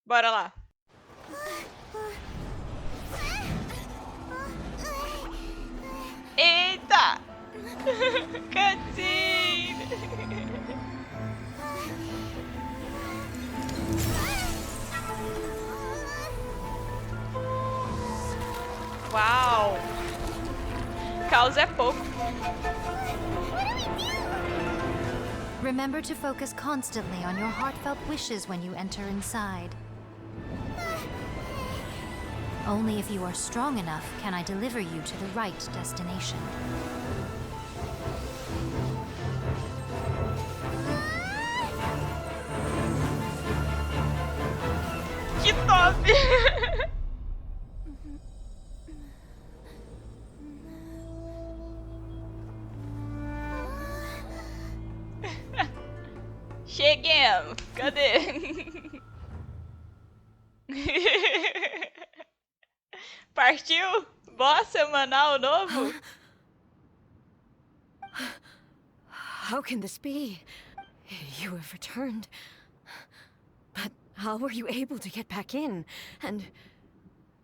Bora lá. Eita! Cutscene! Uau! Caos é pouco. Remember to focus constantly on your heartfelt wishes when you enter inside. Only if you are strong enough can I deliver you to the right destination. Que top! Cheguemos! Cadê? Partiu? Boss semanal novo? How can this be? You have returned. But how were you able to get back in? And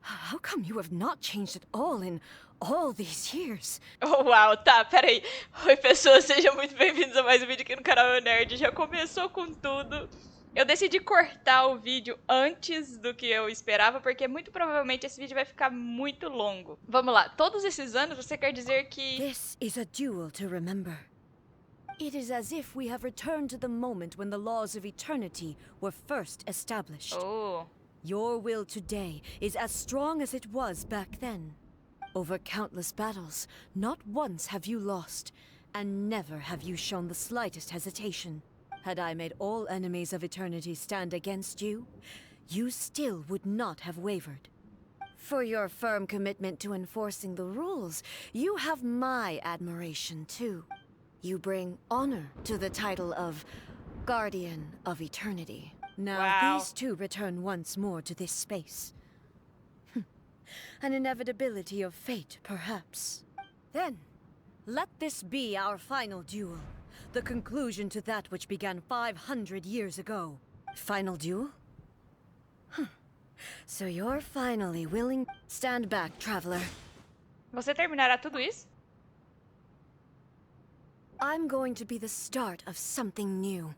how come you have not changed at all in all these years? Oh, uau, tá, peraí. Oi, pessoas, sejam muito bem-vindos a mais um vídeo aqui no canal Eunerd. Já começou com tudo. Eu decidi cortar o vídeo antes do que eu esperava, porque muito provavelmente esse vídeo vai ficar muito longo. Vamos lá, todos esses anos você quer dizer que... This is a duel to remember. It is as if we have returned to the moment when the laws of eternity were first established. Oh... Your will today is as strong as it was back then. Over countless battles, not once have you lost, and never have you shown the slightest hesitation. Had I made all enemies of eternity stand against you, you still would not have wavered. For your firm commitment to enforcing the rules, you have my admiration too. You bring honor to the title of Guardian of Eternity. Now Wow. these two return once more to this space. An inevitability of fate, perhaps. Then, let this be our final duel. The conclusion to that which began 500 years ago. Final duel? So you're finally willing... Stand back, traveler. Você terminará tudo isso? I'm going to be the start of something new.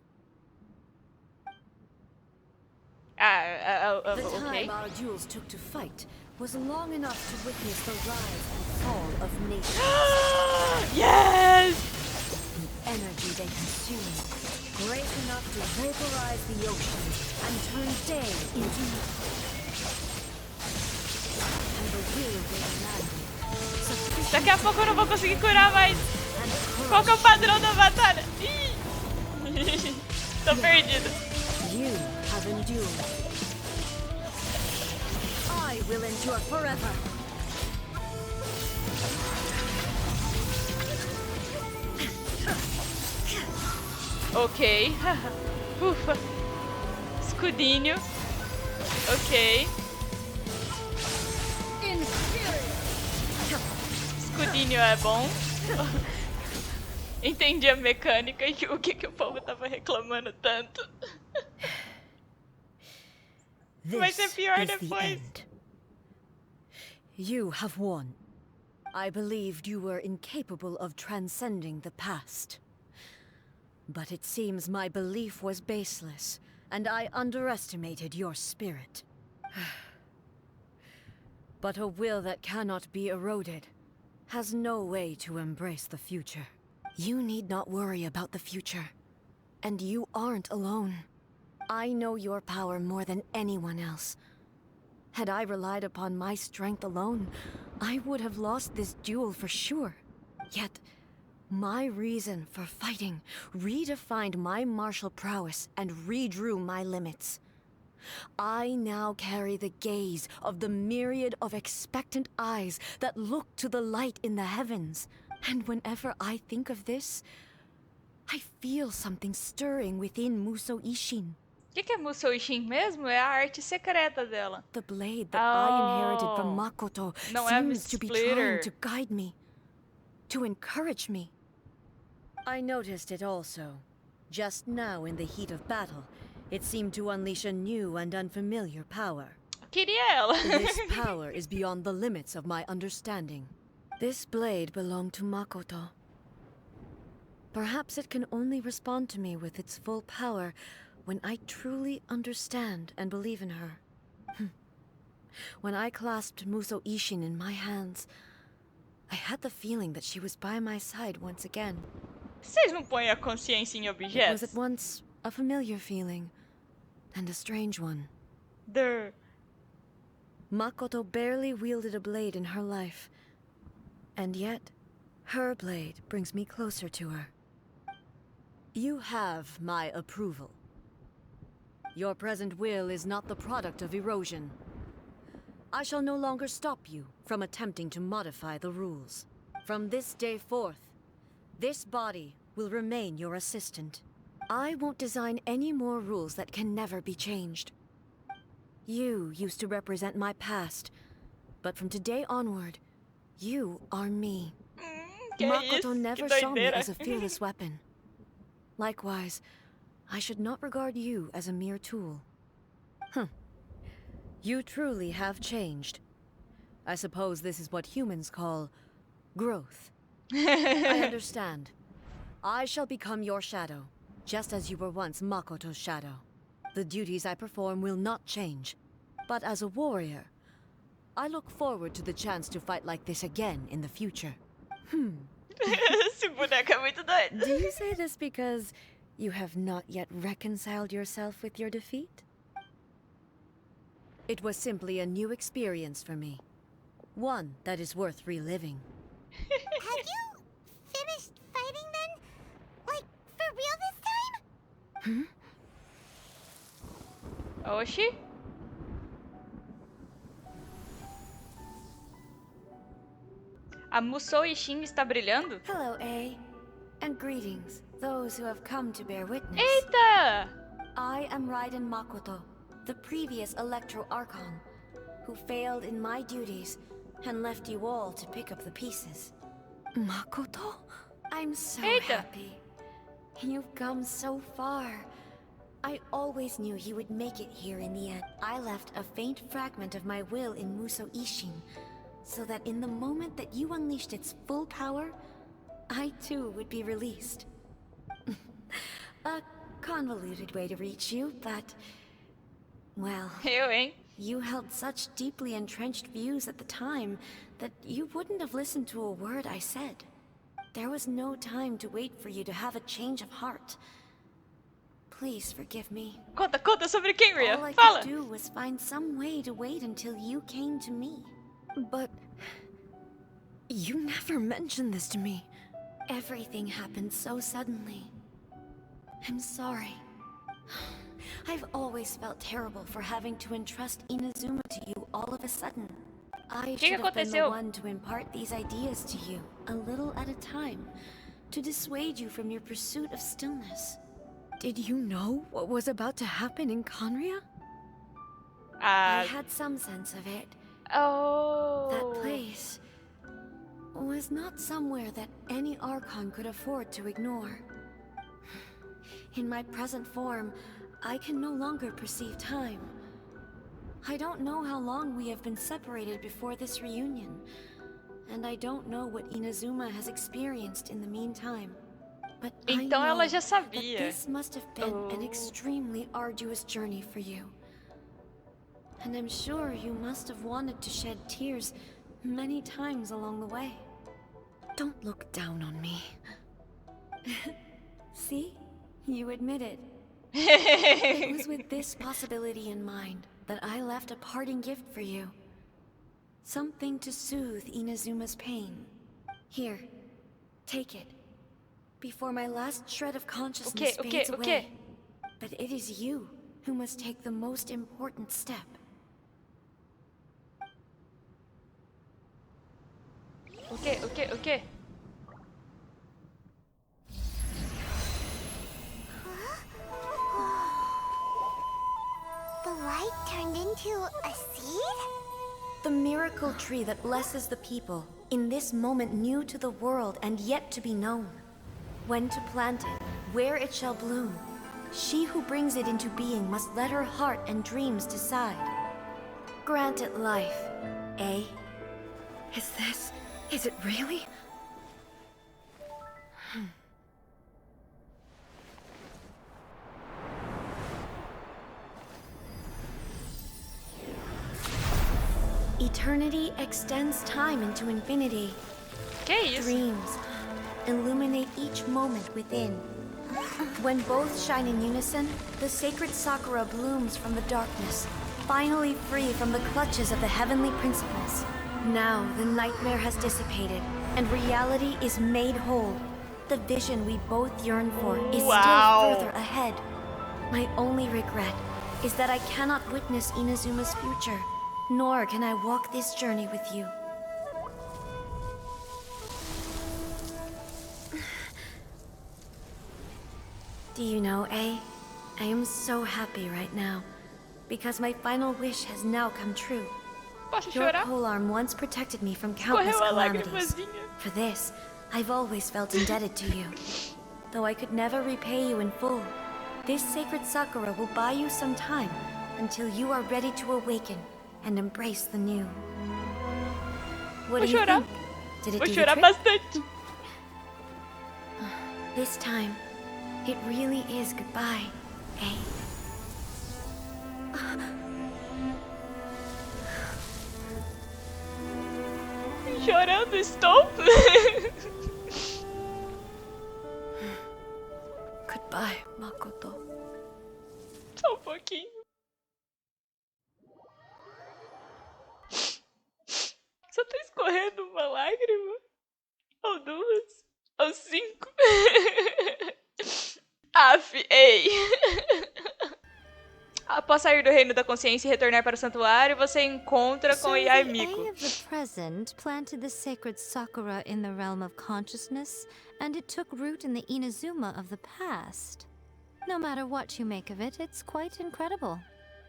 The Ok. time our duels took to fight was long enough to witness the rise and fall of nations. Yes! The energy they consume, great enough to vaporize the oceans and turn day into night. And the will they landed, sufficient Daqui a pouco eu não vou conseguir curar mais. and Qual que é o padrão da batalha? Ih! Tô perdido. you have endured. I will endure forever. Ok. Ufa. Escudinho. Ok. Escudinho é bom. Entendi a mecânica e o que o povo tava reclamando tanto. Vai ser This pior is the depois. end. You have won. I believed you were incapable of transcending the past. But it seems my belief was baseless, and I underestimated your spirit. But a will that cannot be eroded has no way to embrace the future. You need not worry about the future. And you aren't alone. I know your power more than anyone else. Had I relied upon my strength alone, I would have lost this duel for sure. Yet, my reason for fighting redefined my martial prowess and redrew my limits. I now carry the gaze of the myriad of expectant eyes that look to the light in the heavens. And whenever I think of this, I feel something stirring within Muso Ishin. O que é Musou Ishin mesmo? É a arte secreta dela. The blade that I inherited from Oh. Makoto Não é a seems to be Splitter. trying to guide me, to encourage me. I noticed it also. Just now in the heat of battle, It seemed to unleash a new and unfamiliar power. Queria ela. This power is beyond the limits of my understanding. This blade belonged to Makoto. Perhaps it can only respond to me with its full power when I truly understand and believe in her. When I clasped Muso Ishin in my hands, I had the feeling that she was by my side once again. Vocês não põem a consciência em It was objetos? at once a familiar feeling and a strange one. Der. Makoto barely wielded a blade in her life, and yet her blade brings me closer to her. You have my approval. Your present will is not the product of erosion. I shall no longer stop you from attempting to modify the rules. From this day forth, this body will remain your assistant. I won't design any more rules that can never be changed. You used to represent my past, but from today onward, you are me. Que Makoto isso? never Que saw me doideira. as a fearless weapon. Likewise, I should not regard you as a mere tool. You truly have changed. I suppose this is what humans call growth. I understand. I shall become your shadow, just as you were once Makoto's shadow. The duties I perform will not change. But as a warrior, I look forward to the chance to fight like this again in the future. Esse boneco é muito doido. Do you say this because you have not yet reconciled yourself with your defeat? It was simply a new experience for me. One that is worth reliving. Have you finished fighting then? Like, for real this time? Oxi. A Musou Ishin está brilhando? Hello, A. And greetings, those who have come to bear witness. Eita! I am Raiden Makoto, the previous Electro Archon, who failed in my duties and left you all to pick up the pieces. Makoto? I'm so Eita. happy. You've come so far. I always knew you would make it here in the end. I left a faint fragment of my will in Muso Ishin, so that in the moment that you unleashed its full power, I too would be released. A convoluted way to reach you, but... well, Eu, hein? you held such deeply entrenched views at the time that you wouldn't have listened to a word I said. There was no time to wait for you to have a change of heart. Please forgive me. Conta sobre All Khaenri'ah. I Fala. could do was find some way to wait until you came to me. But... you never mentioned this to me. Everything happened so suddenly. I'm sorry. I've always felt terrible for having to entrust Inazuma to you all of a sudden. I Que should have been the aconteceu? one to impart these ideas to you, a little at a time, to dissuade you from your pursuit of stillness. Did you know what was about to happen in Khaenri'ah? I had some sense of it. Oh. That place was not somewhere that any Archon could afford to ignore. In my present form, I can no longer perceive time. I don't know how long we have been separated before this reunion, and I don't know what Inazuma has experienced in the meantime. But Então I know ela já that sabia. this must have been an Oh. extremely arduous journey for you. And I'm sure you must have wanted to shed tears many times along the way. Don't look down on me. See? You admit it. It was with this possibility in mind that I left a parting gift for you. Something to soothe Inazuma's pain. Here, take it. Before my last shred of consciousness fades away. But it is you who must take the most important step. O quê? The light turned into a seed? The miracle tree that blesses the people, in this moment new to the world and yet to be known. When to plant it, where it shall bloom, she who brings it into being must let her heart and dreams decide. Grant it life, eh? Is it really? Eternity extends time into infinity. Que isso? Dreams illuminate each moment within. When both shine in unison, the sacred Sakura blooms from the darkness, finally free from the clutches of the heavenly principles. Now the nightmare has dissipated, and reality is made whole. The vision we both yearn for is still further ahead. My only regret is that I cannot witness Inazuma's future, nor can I walk this journey with you. Do you know, A? I am so happy right now, because my final wish has now come true. Posso Your chorar? polearm once protected me from countless Escorreu a calamities. lagrimazinha. For this, I've always felt indebted to you. Though I could never repay you in full, this sacred Sakura will buy you some time until you are ready to awaken and embrace the new. What Vou do you chorar. think? Did it Vou do the chorar trick? bastante. This time, it really is goodbye, eh? Chorando estou. Goodbye, Makoto. Só um pouquinho. Só tá escorrendo uma lágrima. Ou duas. Ou 5. Aff, ei. Após sair do reino da consciência e retornar para o santuário, você encontra com So o the Yaimiko. A of the present planted the sacred Sakura in the realm of consciousness, and it took root in the Inazuma of the past. No matter what you make of it, it's quite incredible.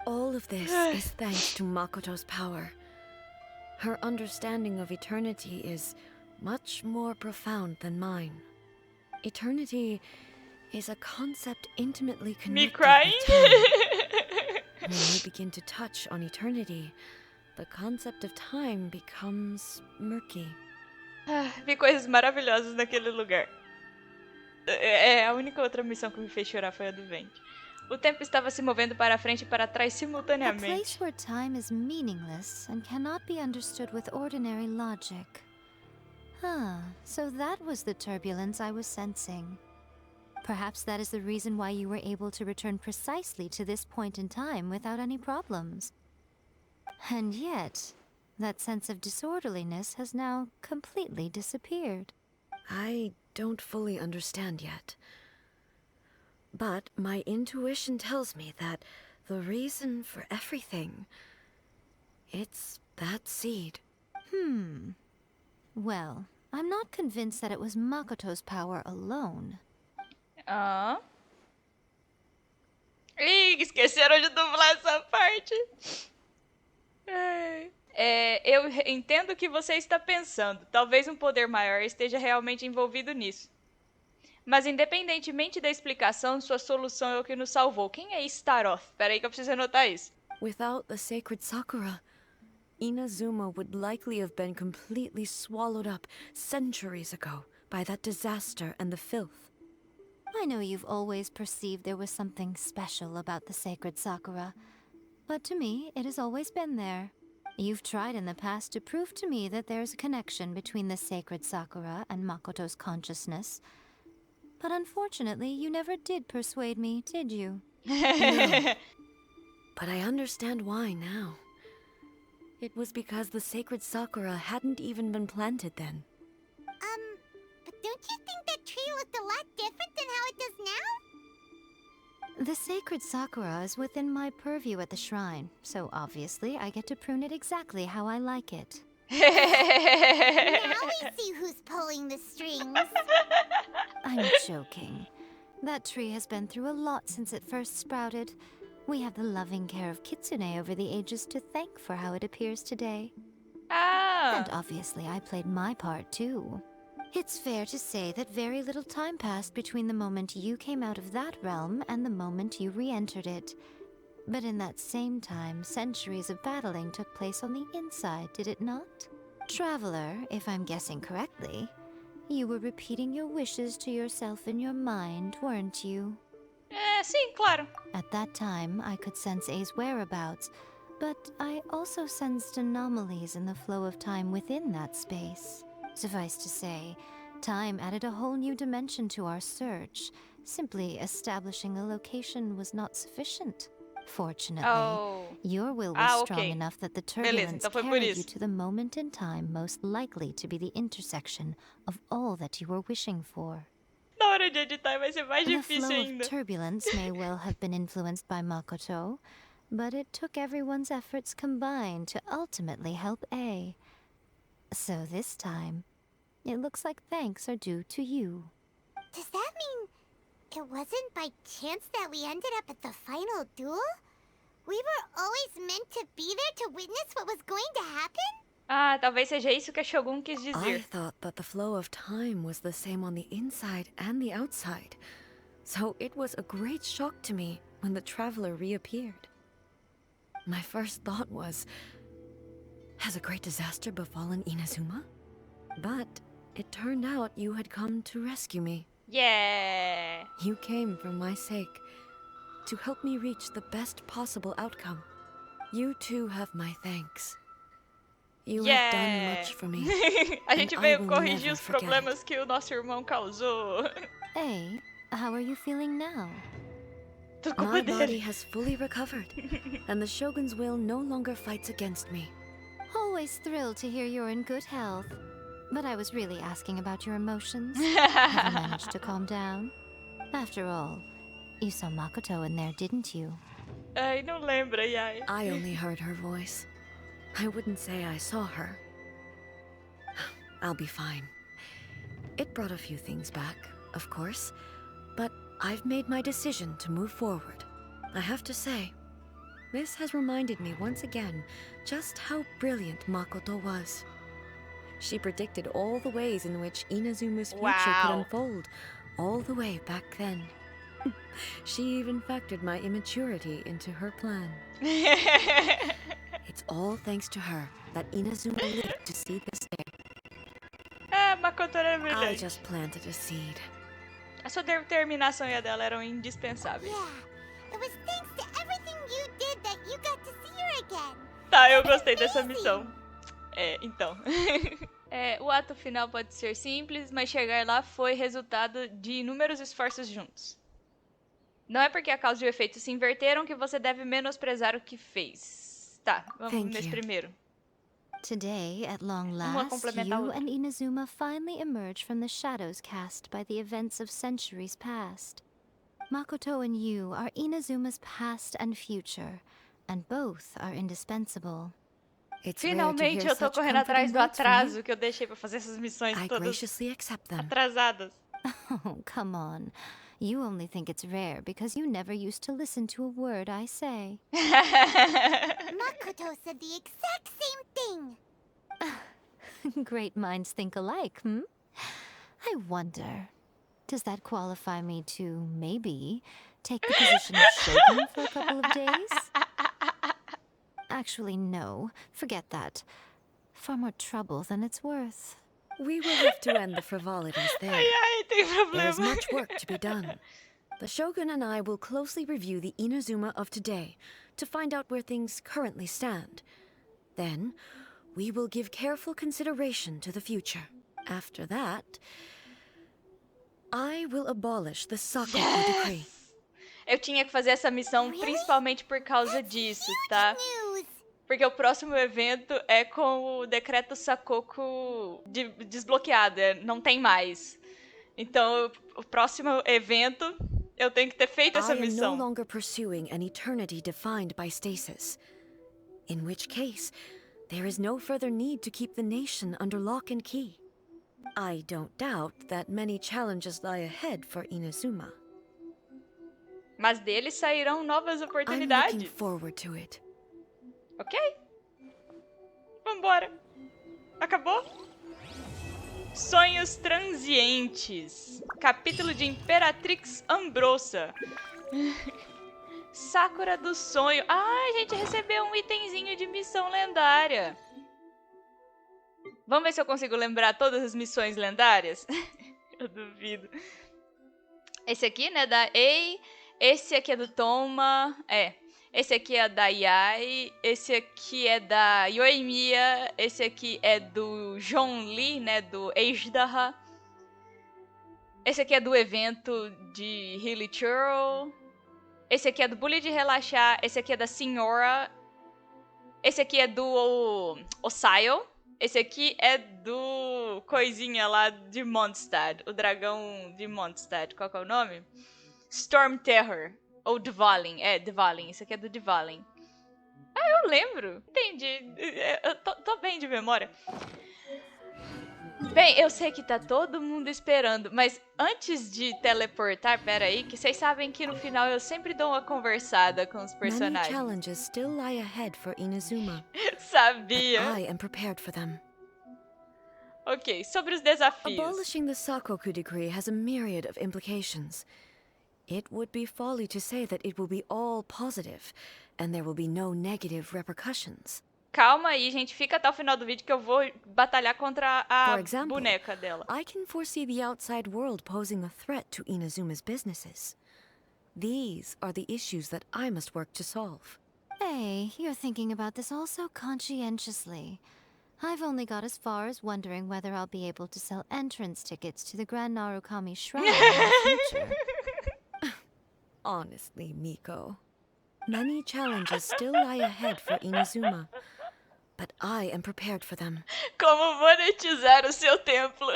All of this is thanks to Makoto's power. Her understanding of eternity is much more profound than mine. Eternity is a concept intimately Me connected crying? with time. When we begin to touch on eternity, the concept of time becomes murky. Vi coisas maravilhosas naquele lugar. A única outra missão que me fez chorar foi a do Venti. O tempo estava se movendo para frente e para trás A simultaneamente. place where time is meaningless and cannot be understood with ordinary logic. So that was the turbulence I was sensing. Perhaps that is the reason why you were able to return precisely to this point in time without any problems. And yet, that sense of disorderliness has now completely disappeared. I don't fully understand yet. But my intuition tells me that the reason for everything, it's that seed. Well, I'm not convinced that it was Makoto's power alone. Ih, esqueceram de dublar essa parte. Eu entendo o que você está pensando. Talvez um poder maior esteja realmente envolvido nisso. Mas independentemente da explicação, sua solução é o que nos salvou. Quem é Staroth? Peraí que eu preciso anotar isso. Without the sacred Sakura, Inazuma would likely have been completely swallowed up centuries ago by that disaster and the filth. I know you've always perceived there was something special about the sacred Sakura, but to me, it has always been there. You've tried in the past to prove to me that there's a connection between the sacred Sakura and Makoto's consciousness, but unfortunately, you never did persuade me, did you? No. But I understand why now. It was because the sacred Sakura hadn't even been planted then. But don't you think that tree looked a lot different than how it does now? The sacred Sakura is within my purview at the shrine, so obviously I get to prune it exactly how I like it. Now we see who's pulling the strings. I'm joking. That tree has been through a lot since it first sprouted. We have the loving care of Kitsune over the ages to thank for how it appears today. And obviously I played my part too. It's fair to say that very little time passed between the moment you came out of that realm and the moment you re-entered it. But in that same time, centuries of battling took place on the inside, did it not? Traveler, if I'm guessing correctly, you were repeating your wishes to yourself in your mind, weren't you? Sim, claro. At that time, I could sense A's whereabouts, but I also sensed anomalies in the flow of time within that space. Suffice to say, time added a whole new dimension to our search. Simply establishing a location was not sufficient. Fortunately, your will was strong enough that the turbulence carried you to the moment in time most likely to be the intersection of all that you were wishing for. Na hora de editar vai ser mais The difícil flow ainda. of turbulence may well have been influenced by Makoto, but it took everyone's efforts combined to ultimately help A. So this time, it looks like thanks are due to you. Does that mean it wasn't by chance that we ended up at the final duel? We were always meant to be there to witness what was going to happen? Ah, talvez seja isso que a Shogun quis I dizer. thought that the flow of time was the same on the inside and the outside. So it was a great shock to me when the traveler reappeared. My first thought was, has a great disaster befallen Inazuma? But it turned out you had come to rescue me. Yeah. You came for my sake, to help me reach the best possible outcome. You too have my thanks. You have done much for me. A gente veio will corrigir never os forget problemas que o nosso irmão causou. A, how are you feeling now? Tudo culpa My dele. body has fully recovered, and the Shogun's will no longer fights against me. Always thrilled to hear you're in good health. But I was really asking about your emotions. Have you managed to calm down? After all, you saw Makoto in there, didn't you? Ai, não lembra, Yai. I only heard her voice. I wouldn't say I saw her. I'll be fine. It brought a few things back, of course, but I've made my decision to move forward. I have to say, this has reminded me once again just how brilliant Makoto was. She predicted all the ways in which Inazuma's future could unfold, all the way back then. She even factored my immaturity into her plan. It's all thanks to her that Inazuma lived to see this day. Makoto era I brilhante. just planted a seed. A sua determinação e a dela eram indispensáveis. Yeah, it was thanks to everything you did that you got to see her again. Tá, eu gostei dessa missão. Então. O ato final pode ser simples, mas chegar lá foi resultado de inúmeros esforços juntos. Não é porque a causa e o efeito se inverteram que você deve menosprezar o que fez. Tá, vamos nesse primeiro. Today, at long Uma last, complementa a you outra. and Inazuma finally emerge from the shadows cast by the events of centuries past. Makoto and you are Inazuma's past and future, and both are indispensable. It's rare to Finalmente hear eu tô such correndo atrás comforting do words from you. atraso que eu deixei pra fazer essas missões I todas graciously accept them. atrasadas. Oh, come on. You only think it's rare because you never used to listen to a word I say. Makoto said the exact same thing. Great minds think alike, hmm? I wonder, does that qualify me to, maybe, take the position of Shogun for a couple of days? Actually, no. Forget that. Far more trouble than it's worth. We will have to end the frivolities there. Ai, tem There is problema. much work to be done. The Shogun and I will closely review the Inazuma of today to find out where things currently stand. Then, we will give careful consideration to the future. After that, I will abolish the Sakoku decree. Eu tinha que fazer essa missão principalmente por causa disso, tá? News. Porque o próximo evento é com o decreto Sakoku desbloqueado, não tem mais. Então, o próximo evento, eu tenho que ter feito essa I am no missão. longer pursuing an eternity defined by stasis. In which case, there is no further need to keep the nation under lock and key. I don't doubt that many challenges lie ahead for Inazuma. Mas deles sairão novas I'm looking oportunidades. forward to it. Ok? Vambora. Acabou? Sonhos transientes. Capítulo de Imperatrix Ambrosa. Sakura do sonho. Ah, a gente recebeu um itemzinho de missão lendária. Vamos ver se eu consigo lembrar todas as missões lendárias? Eu duvido. Esse aqui, né, da Ei. Esse aqui é do Toma. Esse aqui é da Yai. Esse aqui é da Yoimiya. Esse aqui é do Zhongli, né, do Eijdaha. Esse aqui é do evento de Hilly Churl. Esse aqui é do Bully de Relaxar. Esse aqui é da Senhora. Esse aqui é do Osayo. Esse aqui é do coisinha lá de Mondstadt. O dragão de Mondstadt. Qual que é o nome? Storm Terror. Ou Dvalin. Dvalin. Esse aqui é do Dvalin. Ah, eu lembro. Entendi. Eu tô bem de memória. Bem, eu sei que tá todo mundo esperando, mas antes de teleportar, pera aí, que vocês sabem que no final eu sempre dou uma conversada com os personagens. Many challenges still lie ahead for Inazuma. Sabia. I am prepared for them. Ok, sobre os desafios. Abolishing the Sakoku decree has a myriad of implications. It would be folly to say that it will be all positive, and there will be no negative repercussions. Calma aí, gente. Fica até o final do vídeo que eu vou batalhar contra a boneca dela. I can foresee the outside world posing a threat to Inazuma's businesses. These are the issues that I must work to solve. Hey, you're thinking about this all so conscientiously. I've only got as far as wondering whether I'll be able to sell entrance tickets to the Grand Narukami Shrine in the future. Honestly, Miko, many challenges still lie ahead for Inazuma, but I am prepared for them. Como monetizar o seu templo?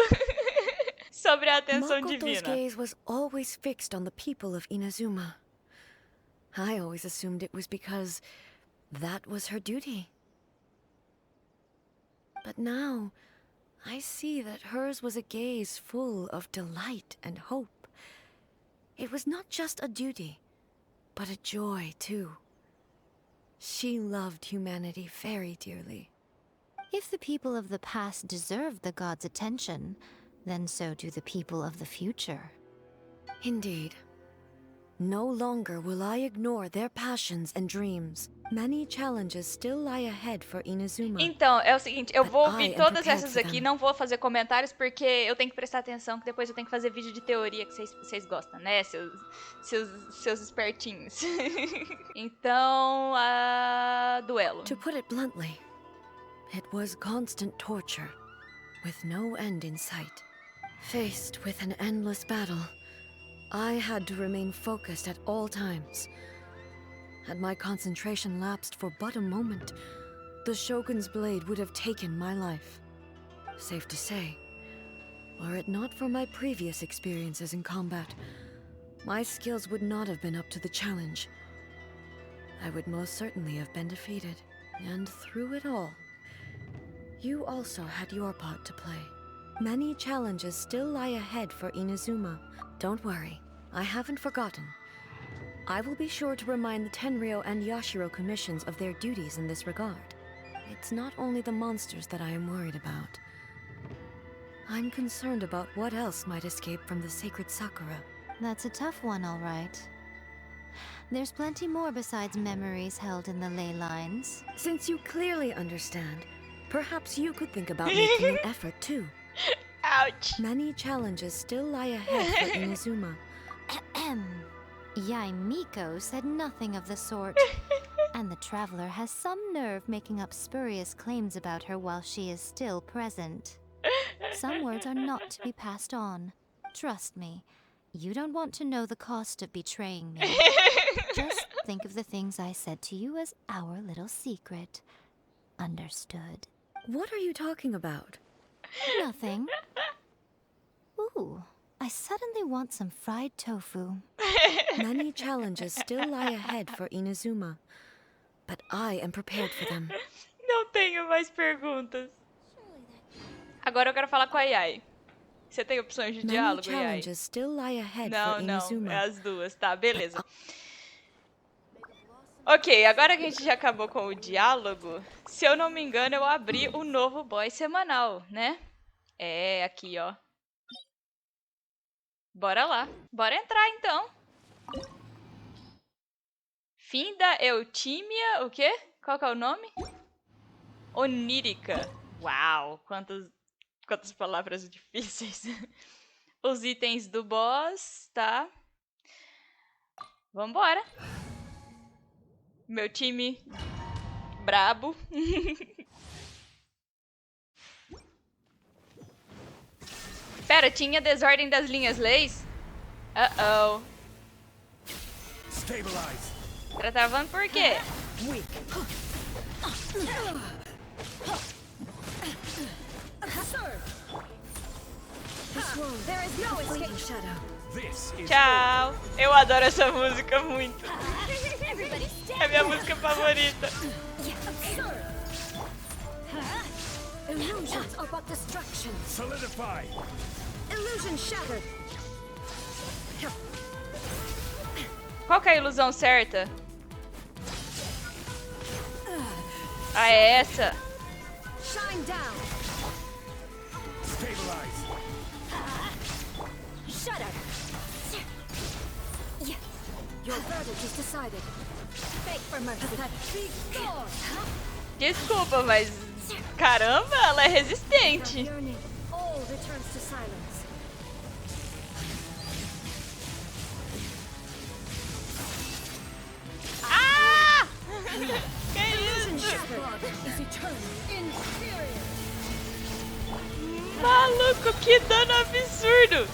Sobre a atenção Makoto's divina. gaze was always fixed on the people of Inazuma. I always assumed it was because that was her duty. But now, I see that hers was a gaze full of delight and hope. It was not just a duty, but a joy, too. She loved humanity very dearly. If the people of the past deserve the god's attention, then so do the people of the future. Indeed. No longer will I ignore their passions and dreams. Many challenges still lie ahead for Inazuma. Então, é o seguinte, eu vou ouvir todas essas aqui, não vou fazer comentários porque eu tenho que prestar atenção, que depois eu tenho que fazer vídeo de teoria que vocês gostam, né, seus espertinhos. Então, duelo. To put it bluntly, it was constant torture, with no end in sight. Faced with an endless battle, I had to remain focused at all times. Had my concentration lapsed for but a moment, the Shogun's blade would have taken my life. Safe to say, were it not for my previous experiences in combat, my skills would not have been up to the challenge. I would most certainly have been defeated. And through it all, you also had your part to play. Many challenges still lie ahead for Inazuma. Don't worry, I haven't forgotten. I will be sure to remind the Tenryou and Yashiro commissions of their duties in this regard. It's not only the monsters that I am worried about. I'm concerned about what else might escape from the sacred Sakura. That's a tough one, all right. There's plenty more besides memories held in the ley lines. Since you clearly understand, perhaps you could think about making an effort too. Ouch! Many challenges still lie ahead for Inazuma. Yai Miko said nothing of the sort. And the traveler has some nerve making up spurious claims about her while she is still present. Some words are not to be passed on. Trust me, you don't want to know the cost of betraying me. Just think of the things I said to you as our little secret. Understood? What are you talking about? Nothing. Ooh, I suddenly want some fried tofu. Many challenges still lie ahead for Inazuma, but I am prepared for them. Não tenho mais perguntas. Agora eu quero falar com a Yai. Você tem opções de diálogo, Yai? Challenges still lie ahead Não, for não, Inazuma. é as duas, tá, beleza. Ok, agora que a gente já acabou com o diálogo, se eu não me engano, eu abri o novo boss semanal, né? É, aqui, ó. Bora lá. Bora entrar, então. Fim da eutímia, o quê? Qual que é o nome? Onírica. Uau, quantas palavras difíceis. Os itens do boss, tá? Vambora. Meu time brabo. Pera, tinha desordem das linhas leis? Uh-oh. Tá travando por quê? Tchau. Eu adoro essa música muito. É minha música favorita. Illusions are but distractions. Solidify. Illusion shattered. Qual que é a ilusão certa? Ah, é essa. Shine down. Stabilize. Shudder. Your verdict is decided. Beg for mercy. Be gone. Desculpa, mas caramba, ela é resistente. All returns to silence. Ah! Que isso? Maluco, que dano absurdo!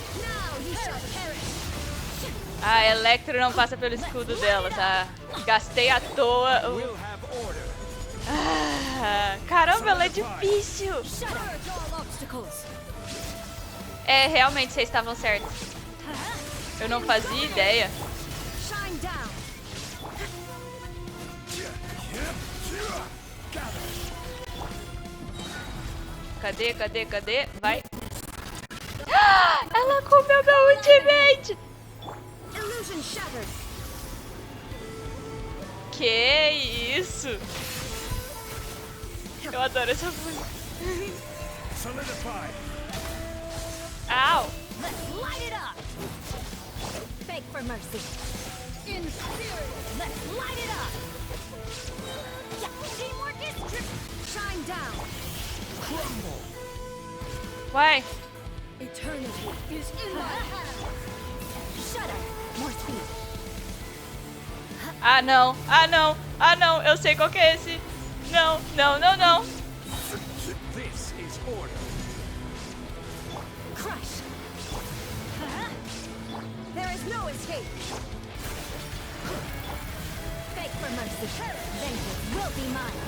A Electro não passa pelo escudo dela, tá? Gastei à toa. Ah, caramba, ela é difícil. É, realmente, vocês estavam certos. Eu não fazia ideia. Cadê? Vai. Ah, ela comeu meu ultimate! Que isso? Eu adoro essa música. Au! Let's light it up. Beg for mercy. Inferior. Let's light it up. Teamwork is shine down. Crumble. Vai. Eternity is in my hands. Shudder. More speed. Ah, não. Eu sei qual que é esse. Não. This is order. Crush. There is no escape. Beg for mercy. Vengeance will be mine.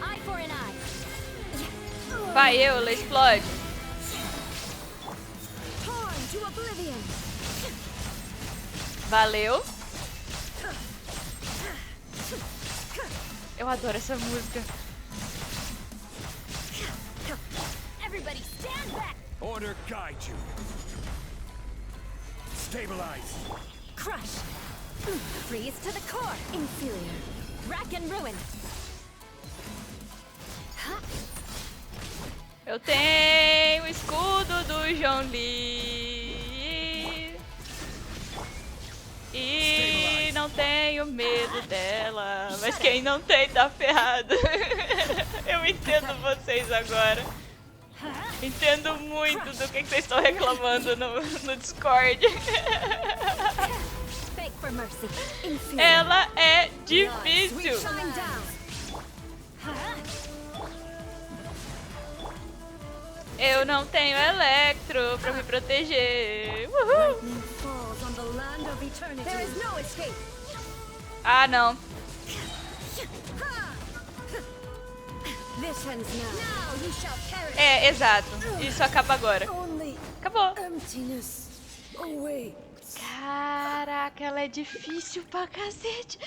Eye for an eye. Vai, ela explode. Torn to oblivion. Valeu. Eu adoro essa música. Everybody stand back. Order guide you. Stabilize. Crush. Freeze to the core. Inferior. Rack and ruin. Eu tenho o escudo do João Lee. E não tenho medo dela. Mas quem não tem tá ferrado. Eu entendo vocês agora. Entendo muito do que vocês estão reclamando no Discord. Ela é difícil. Eu não tenho Electro pra me proteger. Uhul. Ah, não. É, exato. Isso acaba agora. Acabou. Caraca, ela é difícil pra cacete.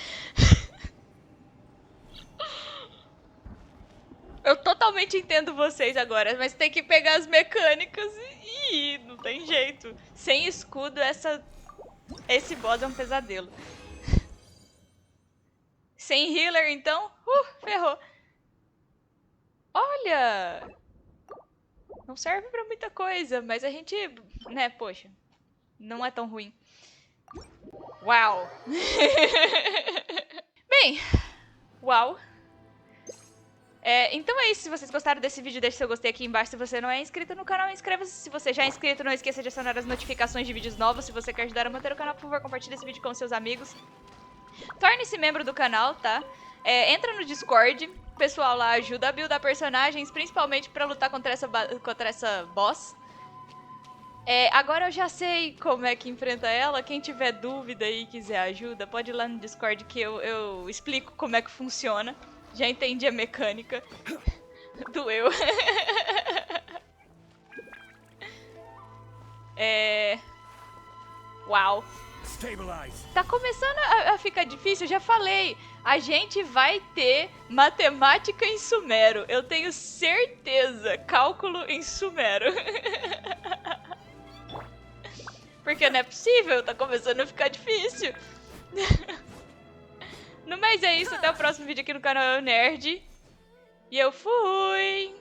Eu totalmente entendo vocês agora, mas tem que pegar as mecânicas e não tem jeito. Sem escudo, esse boss é um pesadelo. Sem healer, então, ferrou. Olha! Não serve pra muita coisa, mas a gente, né, poxa, não é tão ruim. Uau! Bem, uau. Então é isso, se vocês gostaram desse vídeo, deixe seu gostei aqui embaixo. Se você não é inscrito no canal, inscreva-se. Se você já é inscrito, não esqueça de acionar as notificações de vídeos novos. Se você quer ajudar a manter o canal, por favor, compartilhe esse vídeo com seus amigos. Torne-se membro do canal, tá? Entra no Discord, o pessoal lá ajuda a buildar personagens, principalmente pra lutar contra essa boss. Agora eu já sei como é que enfrenta ela. Quem tiver dúvida e quiser ajuda, pode ir lá no Discord que eu explico como é que funciona. Já entendi a mecânica. Doeu. Uau. Stabilize. Tá começando a ficar difícil, eu já falei. A gente vai ter matemática em sumero. Eu tenho certeza. Cálculo em sumero. Porque não é possível, tá começando a ficar difícil. No mais é isso, até o próximo vídeo aqui no canal Nerd. E eu fui!